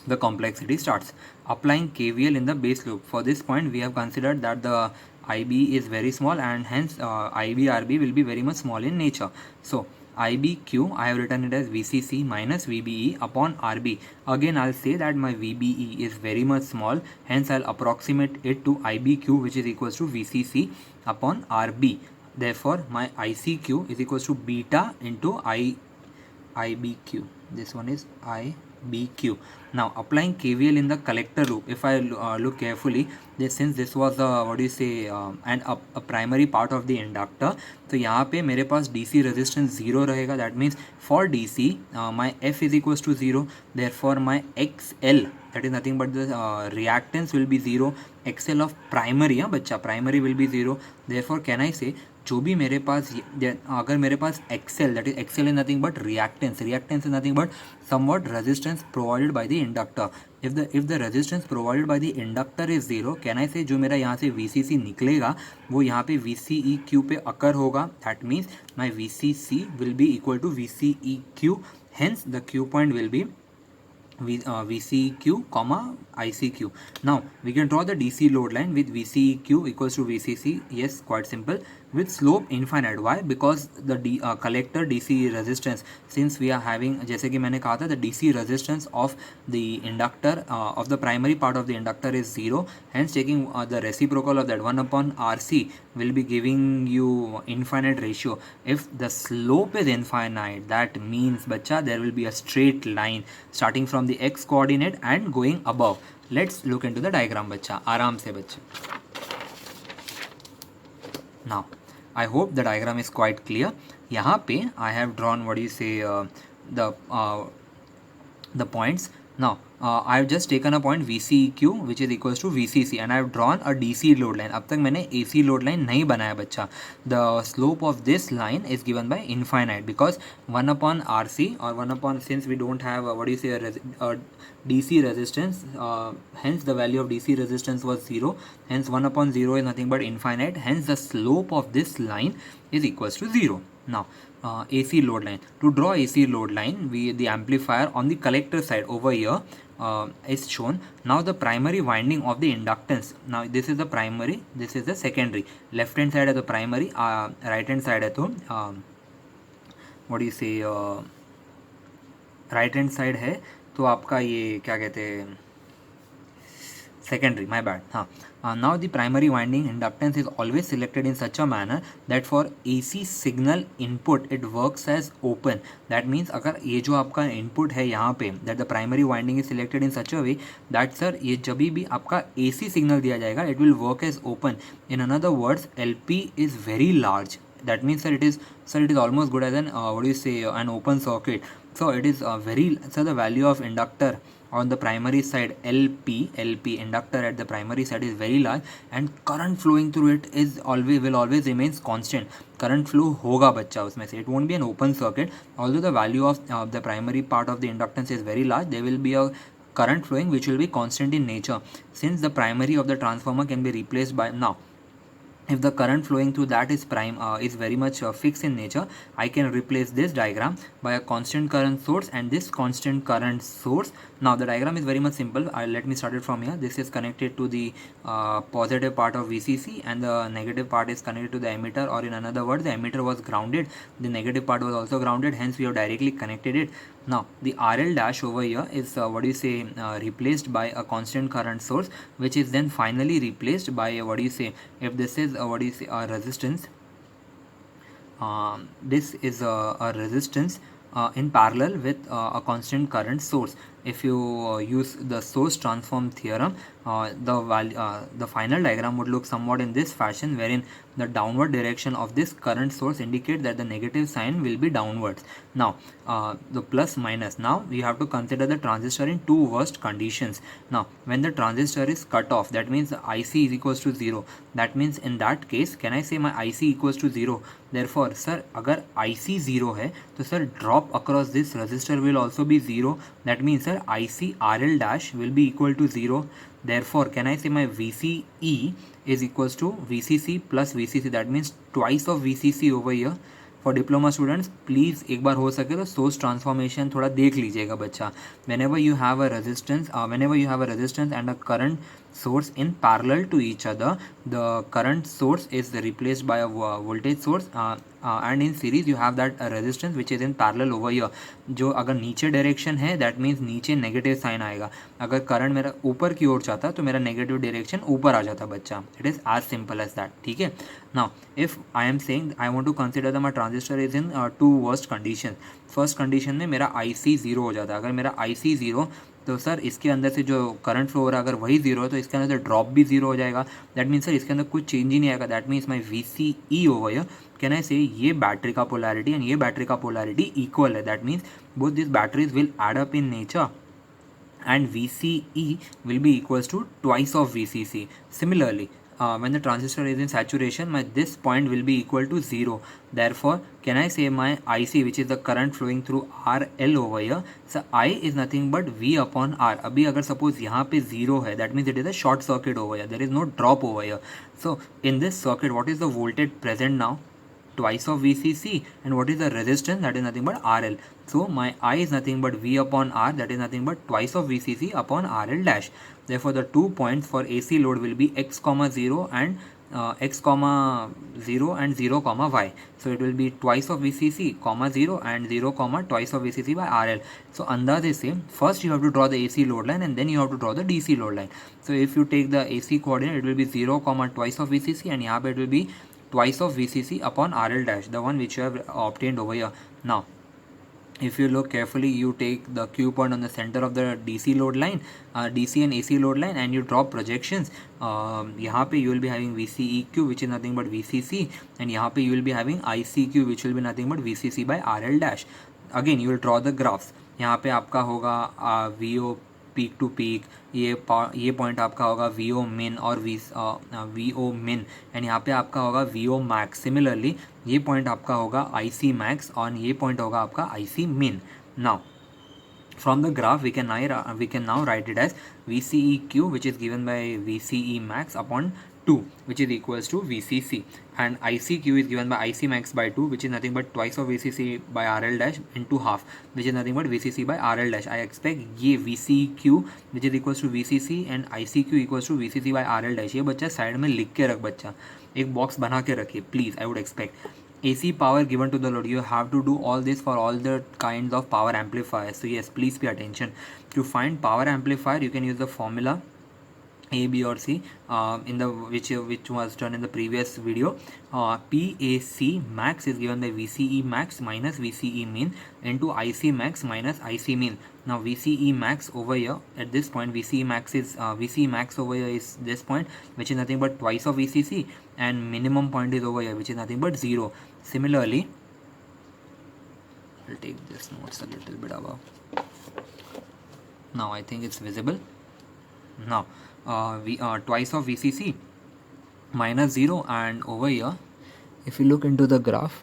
the complexity starts. Applying KVL in the base loop. For this point, we have considered that the IB is very small and hence IB/RB will be very much small in nature. So IBQ, I have written it as VCC minus VBE upon RB. Again, I'll say that my VBE is very much small, hence I'll approximate it to IBQ, which is equals to VCC upon RB. Therefore, my ICQ is equals to beta into IBQ. This one is IBQ. Now applying KVL in the collector loop, if I look carefully, since this was a primary part of the inductor, तो यहाँ पे मेरे पास DC resistance 0 रहेगा. That means for DC my F is equals to 0. Therefore my XL, that is nothing but the reactance will be 0. XL of primary, बच्चा, primary will be 0. Therefore can I say जो भी मेरे पास अगर मेरे पास XL, that is XL is nothing but reactance is nothing but somewhat resistance provided by the inductor. If the resistance provided by the inductor is 0, can I say जो मेरा यहाँ से VCC निकलेगा वो यहाँ पे VCEQ पे अकर होगा. That means my VCC will be equal to VCEQ. Hence the Q point will be VCEQ comma ICQ. Now we can draw the DC load line with VCEQ equals to VCC. Yes, quite simple, with slope infinite. Why? Because the collector DC resistance, since we are having, जैसे कि मैंने कहा था, the DC resistance of the inductor of the primary part of the inductor is 0. Hence taking the reciprocal of that 1 upon RC will be giving you infinite ratio. If the slope is infinite, that means बच्चा there will be a straight line starting from the x coordinate and going above. Let's look into the diagram बच्चा, आराम से बच्चे. Now I hope the diagram is quite clear. यहाँ पे I have drawn the points. Now I have just taken a point VCEQ which is equals to VCC and I have drawn a DC load line. अब तक मैंने AC load line नहीं बनाया बच्चा. The slope of this line is given by infinite because 1 upon RC or 1 upon, since we don't have a DC resistance, hence the value of DC resistance was 0. Hence 1 upon 0 is nothing but infinite. Hence the slope of this line is equals to 0. Now AC load line. To draw AC load line, the amplifier on the collector side over here is shown. Now the primary winding of the inductance. Now this is the primary, this is the secondary. Left hand side है तो primary, right hand side है तो right hand side है तो आपका ये क्या कहते हैं, secondary, my bad. Now the primary winding inductance is always selected in such a manner that for AC signal input it works as open. That means अगर ये जो आपका input है यहाँ पे, that the primary winding is selected in such a way that sir ये जब भी आपका AC signal दिया जाएगा it will work as open. In another words, LP is very large. That means that it is almost good as an an open circuit. So it is the value of inductor on the primary side, LP inductor at the primary side is very large and current flowing through it will always remains constant. Current flow होगा बच्चा उसमें से, it won't be an open circuit. Although the value of the primary part of the inductance is very large, there will be a current flowing which will be constant in nature. Since the primary of the transformer can be replaced by, now if the current flowing through that is very much fixed in nature, I can replace this diagram by a constant current source and this constant current source. Now the diagram is very much simple. Let me start it from here. This is connected to the positive part of VCC and the negative part is connected to the emitter, or in another word, the emitter was grounded, the negative part was also grounded, hence we have directly connected it. Now the RL dash over here is replaced by a constant current source, which is then finally replaced by if this is a resistance, this is a resistance in parallel with a constant current source. if you use the source transform theorem, the final diagram would look somewhat in this fashion, wherein the downward direction of this current source indicate that the negative sign will be downwards. Now the plus minus, now we have to consider the transistor in two worst conditions. Now when the transistor is cut off, that means IC is equals to 0. that means in that case, can I say my IC equals to 0? therefore sir, अगर IC 0 है तो sir drop across this resistor will also be 0. that means sir IC RL dash will be equal to 0. therefore can I say my VCE is equals to VCC plus VCC, that means twice of VCC over here. For diploma students please एक बार हो सके तो source transformation थोड़ा देख लीजिएगा बच्चा. whenever you have a resistance and a current source in parallel to each other, the current source is replaced by a voltage source, and in series you have that resistance which is in parallel over here. जो अगर नीचे direction है that means नीचे negative sign आएगा. अगर current मेरा ऊपर की ओर जाता तो मेरा नेगेटिव डायरेक्शन ऊपर आ जाता बच्चा. It is as simple as that. ठीक है. Now if I am saying I want to consider the my transistor is in two worst condition. First condition में मेरा IC 0 हो जाता है. अगर मेरा IC 0 तो सर इसके अंदर से जो करंट फ्लो हो रहा है अगर वही 0 है तो इसके अंदर से ड्रॉप भी 0 हो जाएगा. दैट मीन्स सर इसके अंदर कुछ चेंज ही नहीं आएगा. That means my VCE over here, can I say ये बैटरी का पोलैरिटी एंड ये बैटरी का पोलैरिटी इक्वल है. That means both this batteries will add up in nature and VCE will be equals to twice of VCC. Similarly, when the transistor is in saturation, this point will be equal to 0. Therefore, can I say my IC, which is the current flowing through RL over here, so I is nothing but V upon R. अभी अगर suppose यहाँ पे 0 है, that means it is a short circuit over here. There is no drop over here. So in this circuit, what is the voltage present now? Twice of VCC. And what is the resistance? That is nothing but RL. So my I is nothing but V upon R, that is nothing but twice of VCC upon RL dash. Therefore the 2 points for AC load will be x comma 0 and x comma 0 and 0 comma y. So it will be twice of VCC comma 0 and 0 comma twice of VCC by RL. So अंदाजे से first you have to draw the AC load line and then you have to draw the DC load line. So if you take the AC coordinate, it will be 0 comma twice of VCC and यहाँ पे it will be twice of VCC upon RL dash, the one which you have obtained over here. Now if you look carefully, you take the Q point on the center of the DC load line, DC and AC load line, and you draw projections. यहाँ पे you will be having VCEQ which is nothing but VCC, and यहाँ पे you will be having ICQ which will be nothing but VCC by RL dash. Again you will draw the graphs. यहाँ पे आपका होगा VO peak to peak, ये point आपका होगा VO min और VO min, एंड यहाँ पे आपका होगा VO max. सिमिलरली ये पॉइंट आपका होगा IC max और ये पॉइंट होगा आपका IC min. Now from the graph we can now write it as VCEQ which is given by VCE max upon 2 which is equals to VCC, and ICQ is given by IC max by 2 which is nothing but twice of VCC by RL dash into half which is nothing but VCC by RL dash. I expect ये VCQ which is equals to VCC and ICQ equals to VCC by RL dash. ये बच्चा side में लिख के रख, बच्चा एक box बना के रखिए please. I would expect AC power given to the load. You have to do all this for all the kinds of power amplifiers. So yes, please pay attention. To find power amplifier, you can use the formula A, B or C in the which was done in the previous video. PAC max is given by VCE max minus VCE min into IC max minus IC min. Now VCE max over here at this point, VCE max is VCE max over here is this point which is nothing but twice of VCC, and minimum point is over here which is nothing but 0. Similarly, I'll take this notes a little bit above. Now I think it's visible. Now twice of VCC minus 0, and over here if you look into the graph,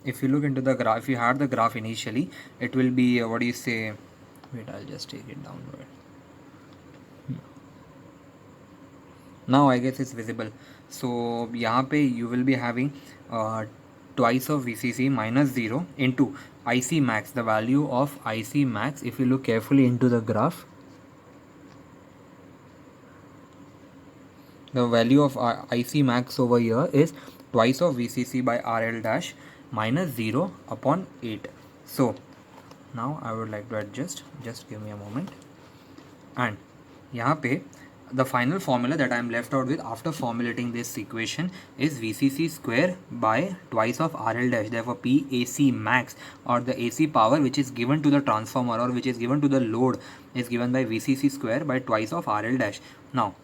if you had the graph initially, it will be what do you say, wait, I'll just take it downward. Now I guess it's visible. So यहाँ पे you will be having twice of VCC minus 0 into IC max. The value of IC max, if you look carefully into the graph, the value of IC max over here is twice of VCC by RL dash minus 0 upon 8. So now I would like to adjust, just give me a moment. And यहाँ पे the final formula that I am left out with after formulating this equation is VCC square by twice of RL dash. Therefore, PAC max, or the AC power which is given to the transformer or which is given to the load, is given by VCC square by twice of RL dash. Now,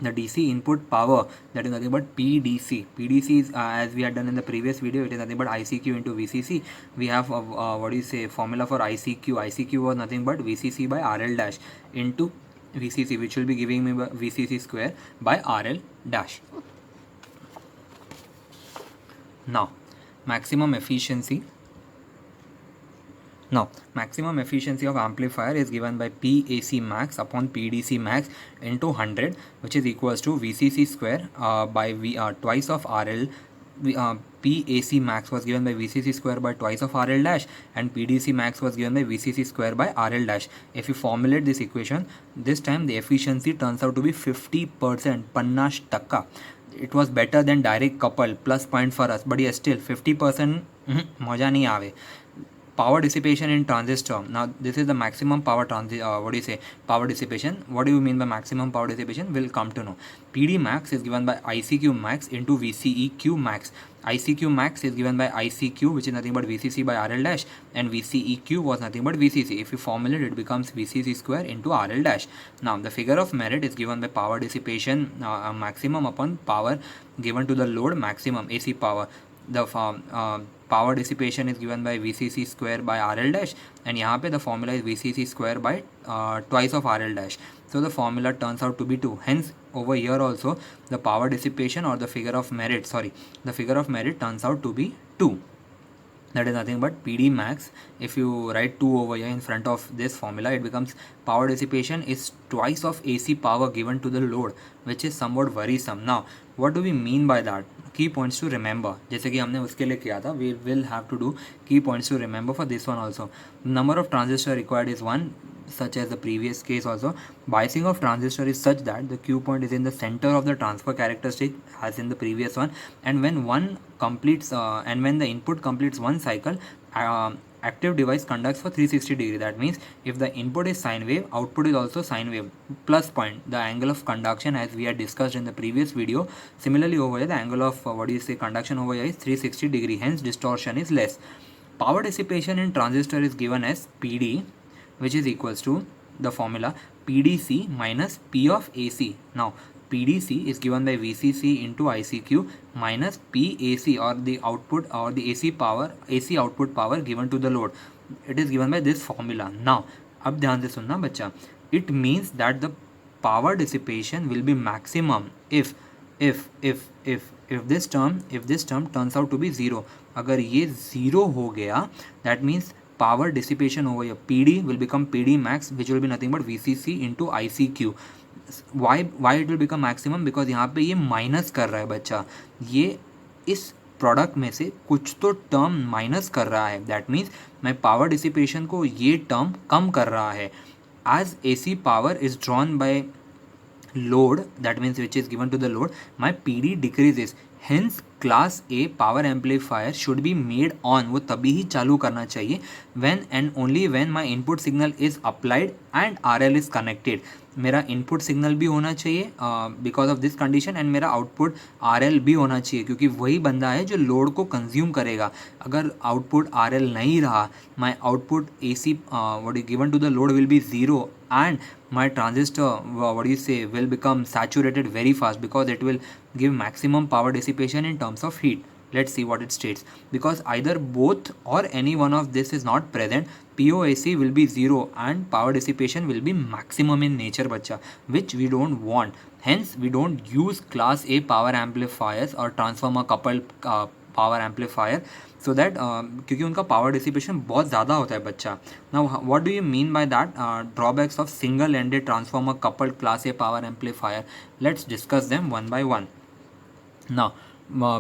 the DC input power, that is nothing but PDC. PDC is, as we had done in the previous video, it is nothing but ICQ into VCC. We have formula for ICQ. ICQ was nothing but VCC by RL dash into VCC, which will be giving me VCC square by RL dash. Now, maximum efficiency. Now, maximum efficiency of amplifier is given by PAC max upon PDC max into 100, which is equals to VCC square by twice of RL. PAC max was given by VCC square by twice of RL dash, and PDC max was given by VCC square by RL dash. If you formulate this equation, this time the efficiency turns out to be 50%, 50%. It was better than direct couple, plus point for us, but yes, still 50% मजा नहीं आवे. Power dissipation in transistor. Now this is the maximum power power dissipation. What do you mean by maximum power dissipation? We'll come to know. PD max is given by ICQ max into VCEQ max. ICQ max is given by ICQ, which is nothing but VCC by RL dash, and VCEQ was nothing but VCC. If you formulate, it becomes VCC square into RL dash. Now the figure of merit is given by power dissipation maximum upon power given to the load maximum AC power. The power dissipation is given by VCC square by RL dash, and यहाँ पे the formula is VCC square by twice of RL dash. So the formula turns out to be 2. Hence over here also the power dissipation or the figure of merit turns out to be 2. That is nothing but PD max. If you write 2 over here in front of this formula, it becomes power dissipation is twice of AC power given to the load, which is somewhat worrisome. Now what do we mean by that? Key points to remember. जैसे कि हमने उसके लिए किया था, we will have to do key points to remember for this one also. Number of transistor required is 1, such as the previous case also. Biasing of transistor is such that the Q point is in the center of the transfer characteristic as in the previous one, and when when the input completes one cycle, active device conducts for 360 degree. That means if the input is sine wave, output is also sine wave. Plus point, the angle of conduction, as we had discussed in the previous video. Similarly over here, the angle of conduction over here is 360 degree, hence distortion is less. Power dissipation in transistor is given as PD, which is equals to the formula PDC minus P of AC. Now PDC is given by VCC into ICQ minus PAC, or the output or the AC output power given to the load. It is given by this formula. Now अब ध्यान से सुनना बच्चा. It means that the power dissipation will be maximum if this term turns out to be 0. अगर ये 0 हो गया, that means power dissipation over here PD will become PD max, which will be nothing but VCC into ICQ. Why it will become maximum? Because यहाँ पे ये minus कर रहा है बच्चा, ये इस प्रोडक्ट में से कुछ तो टर्म माइनस कर रहा है. दैट मीन्स मैं पावर डिसिपेशन को ये टर्म कम कर रहा है. As AC power is drawn by load, that means which is given to the load, my PD decreases. Hence class A power amplifier should be made on, वो तभी ही चालू करना चाहिए when and only when my input signal is applied and RL is connected. मेरा input signal भी होना चाहिए because of this condition, and मेरा आउटपुट RL भी होना चाहिए, क्योंकि वही बंदा है जो लोड को कंज्यूम करेगा. अगर आउटपुट RL नहीं रहा, माई output AC what is given to the load will be 0, and my transistor will become saturated very fast, because it will give maximum power dissipation in terms of heat. Let's see what it states. Because either both or any one of this is not present, POAC will be 0 and power dissipation will be maximum in nature बच्चा, which we don't want. Hence we don't use class A power amplifiers or transformer coupled power amplifier, so that क्योंकि उनका power dissipation बहुत ज़्यादा होता है बच्चा. Now what do you mean by that? Drawbacks of single ended transformer coupled class A power amplifier. Let's discuss them one by one. Now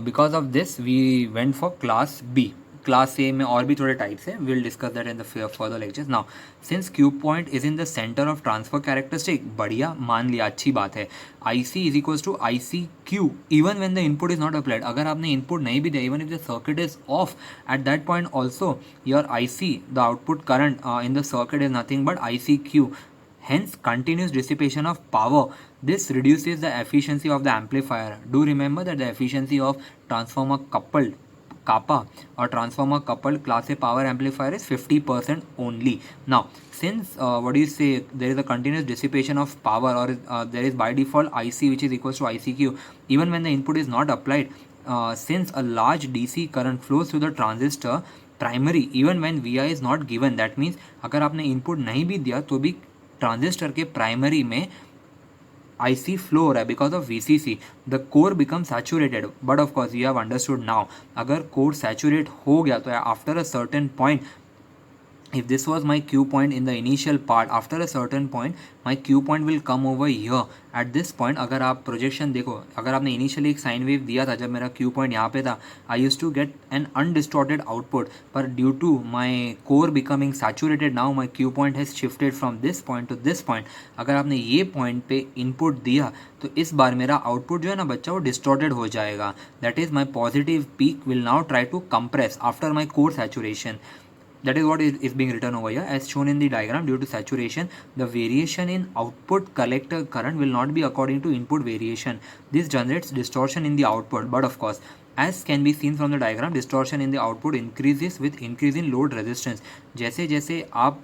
because of this we went for class B. Class A में और भी थोड़े types है, will discuss that in the further lectures. Now since Q point is in the centre of transfer characteristic, बढ़िया मान लिया, अच्छी बात है. I C is equals to I C Q even when the input is not applied. अगर आपने input नहीं भी दिया, even if the circuit is off, at that point also your I C, the output current in the circuit is nothing but I C Q. hence continuous dissipation of power. This reduces the efficiency of the amplifier. Do remember that the efficiency of transformer coupled kappa or transformer coupled class A power amplifier is 50% only. Now since there is a continuous dissipation of power, or there is by default IC which is equals to ICQ even when the input is not applied, since a large DC current flows through the transistor primary even when Vi is not given, that means अगर आपने input नहीं भी दिया तो भी transistor के primary में IC flow हो रहा है because of VCC. The core becomes saturated, but of course you have understood now, अगर core saturate हो गया तो after a certain point, if this was my Q point in the initial part, after a certain point my Q point will come over here. At this point अगर आप projection देखो, अगर आपने initially एक sine wave दिया था जब मेरा Q point यहाँ पे था, I used to get an undistorted output, पर due to my core becoming saturated now my Q point has shifted from this point to this point. अगर आपने ये point पे input दिया तो इस बार मेरा आउटपुट जो है ना बच्चा वो डिस्टॉर्टेड हो जाएगा. That is my positive peak will now try to compress after my core saturation. That is what is being written over here as shown in the diagram. Due to saturation, the variation in output collector current will not be according to input variation. This generates distortion in the output, but of course as can be seen from the diagram, distortion in the output increases with increase in load resistance. जैसे जैसे आप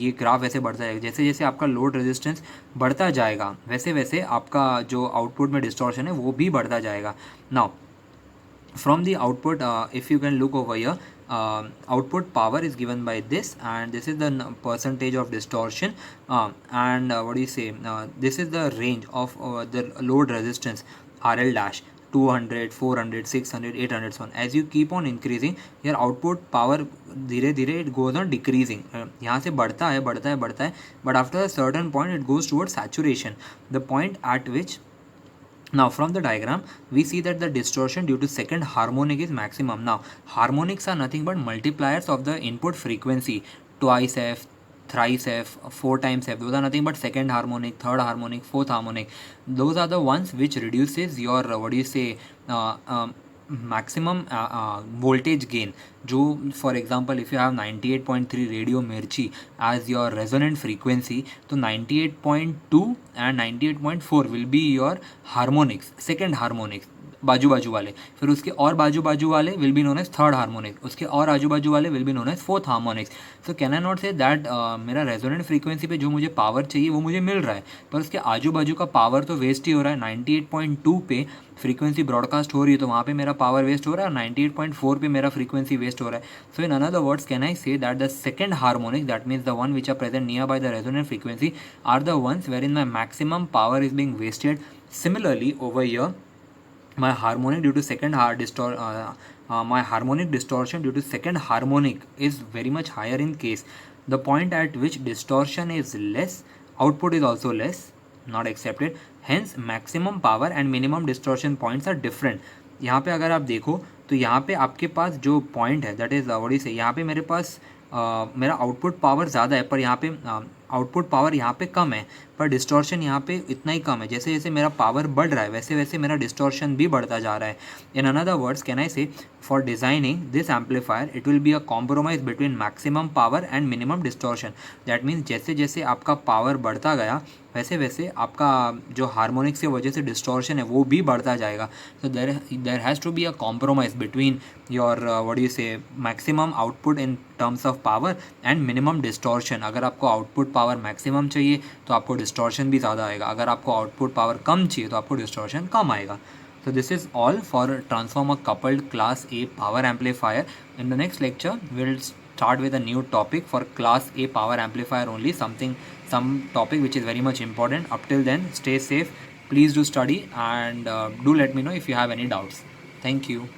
ये graph वैसे बढ़ता जाएगा, जैसे जैसे आपका लोड रेजिस्टेंस बढ़ता जाएगा वैसे वैसे आपका जो आउटपुट में डिस्टॉर्शन है वो भी बढ़ता जाएगा. Now from the output, if you can look over here, output power is given by this, and this is the percentage of distortion, and what do you say, this is the range of the load resistance RL dash 200, 400, 600, 800, so on. As you keep on increasing your output power, धीरे धीरे it goes on decreasing. यहाँ से बढ़ता है बढ़ता है बढ़ता है, but after a certain point it goes towards saturation, the point at which, now from the diagram we see that the distortion due to second harmonic is maximum. Now harmonics are nothing but multipliers of the input frequency, twice f, thrice f, 4 times f. Those are nothing but second harmonic, third harmonic, fourth harmonic. Those are the ones which reduces your maximum voltage gain. जो for example if you have 98.3 radio मिर्ची as your resonant frequency, तो 98.2 and 98.4 will be your harmonics, second harmonics, बाजू बाजू वाले. फिर उसके और बाजू बाजू वाले will be known as third harmonic, उसके और आजू बाजू वाले will be known as fourth harmonics. So can I not say that मेरा रेजोनेंट फ्रीक्वेंसी पे जो मुझे पावर चाहिए वो मुझे मिल रहा है, पर उसके आजू बाजू का पावर तो वेस्ट ही हो रहा है. 98.2 पे फ्रीक्वेंसी ब्रॉडकास्ट हो रही है तो वहाँ पे मेरा पावर वेस्ट हो रहा है, और 98.4 पे मेरा फ्रीक्वेंसी वेस्ट हो रहा है. So in another words can I say that the second harmonic, that means the one which are present near by the resonant frequency, are the ones wherein my maximum power is being wasted. Similarly over here my harmonic due to second my harmonic distortion due to second harmonic is very much higher in case. The point at which distortion is less, output is also less, not accepted. Hence maximum power and minimum distortion points are different. यहाँ पे अगर आप देखो तो यहाँ पे आपके पास जो पॉइंट है दैट इज व्हाट इज, यहाँ पे मेरे पास मेरा आउटपुट पावर ज़्यादा है, पर यहाँ पे आउटपुट पावर यहाँ पे कम है, पर डिस्टॉर्शन यहाँ पे इतना ही कम है. जैसे जैसे मेरा पावर बढ़ रहा है वैसे वैसे मेरा डिस्टॉर्शन भी बढ़ता जा रहा है. In another words can I say for designing this amplifier it will be a compromise between maximum power and minimum distortion. That means जैसे जैसे आपका पावर बढ़ता गया वैसे वैसे आपका जो हार्मोनिक्स की वजह से डिस्टॉर्शन है वो भी बढ़ता जाएगा. तो there has to be a compromise between your what do you say maximum output in terms of power and minimum distortion. अगर आपको आउटपुट पावर मैक्सिमम चाहिए तो आपको डिस्टॉर्शन भी ज़्यादा आएगा, अगर आपको आउटपुट पावर कम चाहिए तो आपको डिस्टॉर्शन कम आएगा. So this is all for transformer coupled class A power amplifier. In the next lecture we'll start with a new topic for class A power amplifier only, some topic which is very much important. Up till then stay safe, please do study, and do let me know if you have any doubts. Thank you.